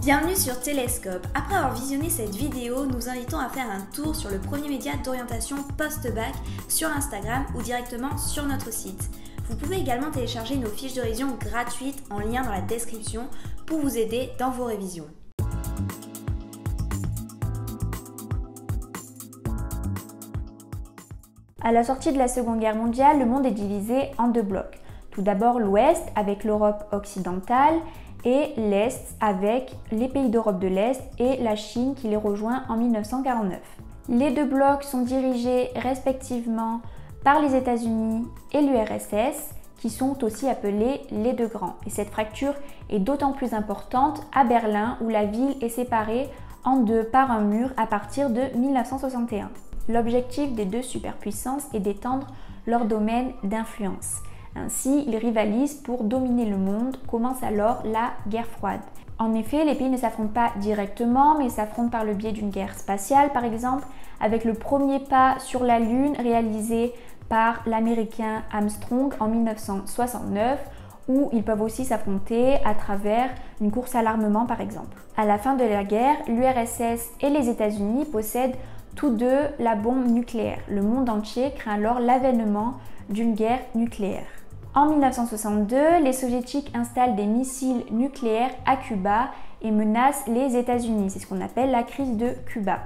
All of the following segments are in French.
Bienvenue sur Télescope. Après avoir visionné cette vidéo, nous invitons à faire un tour sur le premier média d'orientation post-bac sur Instagram ou directement sur notre site. Vous pouvez également télécharger nos fiches de révision gratuites en lien dans la description pour vous aider dans vos révisions. À la sortie de la Seconde Guerre mondiale, le monde est divisé en deux blocs. Tout d'abord l'Ouest avec l'Europe occidentale et l'Est avec les pays d'Europe de l'Est et la Chine qui les rejoint en 1949. Les deux blocs sont dirigés respectivement par les États-Unis et l'URSS qui sont aussi appelés les deux grands. Et cette fracture est d'autant plus importante à Berlin où la ville est séparée en deux par un mur à partir de 1961. L'objectif des deux superpuissances est d'étendre leur domaine d'influence. Ainsi, ils rivalisent pour dominer le monde. Commence alors la guerre froide. En effet, les pays ne s'affrontent pas directement, mais s'affrontent par le biais d'une guerre spatiale, par exemple, avec le premier pas sur la Lune réalisé par l'Américain Armstrong en 1969, où ils peuvent aussi s'affronter à travers une course à l'armement, par exemple. À la fin de la guerre, l'URSS et les États-Unis possèdent tous deux la bombe nucléaire. Le monde entier craint alors l'avènement d'une guerre nucléaire. En 1962, les soviétiques installent des missiles nucléaires à Cuba et menacent les États-Unis. C'est ce qu'on appelle la crise de Cuba.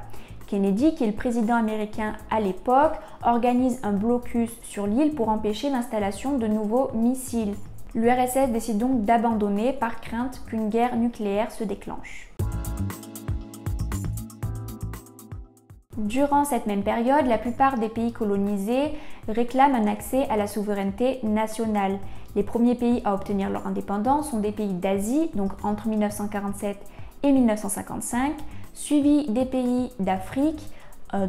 Kennedy, qui est le président américain à l'époque, organise un blocus sur l'île pour empêcher l'installation de nouveaux missiles. L'URSS décide donc d'abandonner par crainte qu'une guerre nucléaire se déclenche. Durant cette même période, la plupart des pays colonisés réclament un accès à la souveraineté nationale. Les premiers pays à obtenir leur indépendance sont des pays d'Asie, donc entre 1947 et 1955, suivis des pays d'Afrique,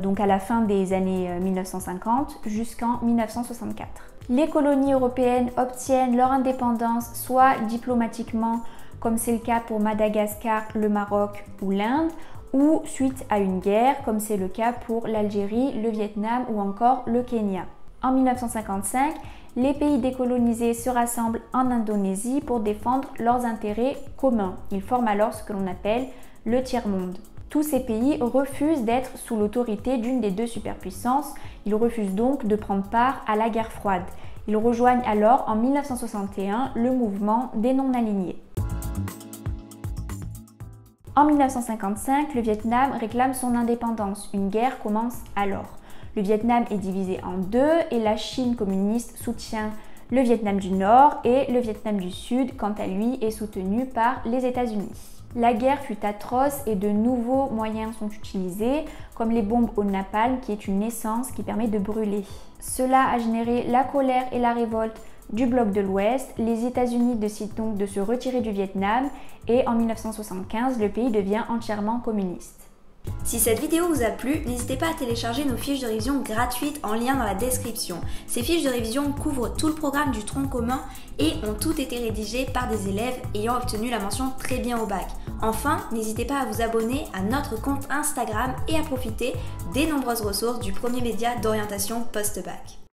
donc à la fin des années 1950 jusqu'en 1964. Les colonies européennes obtiennent leur indépendance soit diplomatiquement, comme c'est le cas pour Madagascar, le Maroc ou l'Inde, ou suite à une guerre, comme c'est le cas pour l'Algérie, le Vietnam ou encore le Kenya. En 1955, les pays décolonisés se rassemblent en Indonésie pour défendre leurs intérêts communs. Ils forment alors ce que l'on appelle le tiers-monde. Tous ces pays refusent d'être sous l'autorité d'une des deux superpuissances. Ils refusent donc de prendre part à la guerre froide. Ils rejoignent alors en 1961 le mouvement des non-alignés. En 1955, le Vietnam réclame son indépendance. Une guerre commence alors. Le Vietnam est divisé en deux et la Chine communiste soutient le Vietnam du Nord et le Vietnam du Sud, quant à lui, est soutenu par les États-Unis. La guerre fut atroce et de nouveaux moyens sont utilisés, comme les bombes au napalm, qui est une essence qui permet de brûler. Cela a généré la colère et la révolte du bloc de l'Ouest. Les États-Unis décident donc de se retirer du Vietnam et en 1975, le pays devient entièrement communiste. Si cette vidéo vous a plu, n'hésitez pas à télécharger nos fiches de révision gratuites en lien dans la description. Ces fiches de révision couvrent tout le programme du tronc commun et ont toutes été rédigées par des élèves ayant obtenu la mention très bien au bac. Enfin, n'hésitez pas à vous abonner à notre compte Instagram et à profiter des nombreuses ressources du premier média d'orientation post-bac.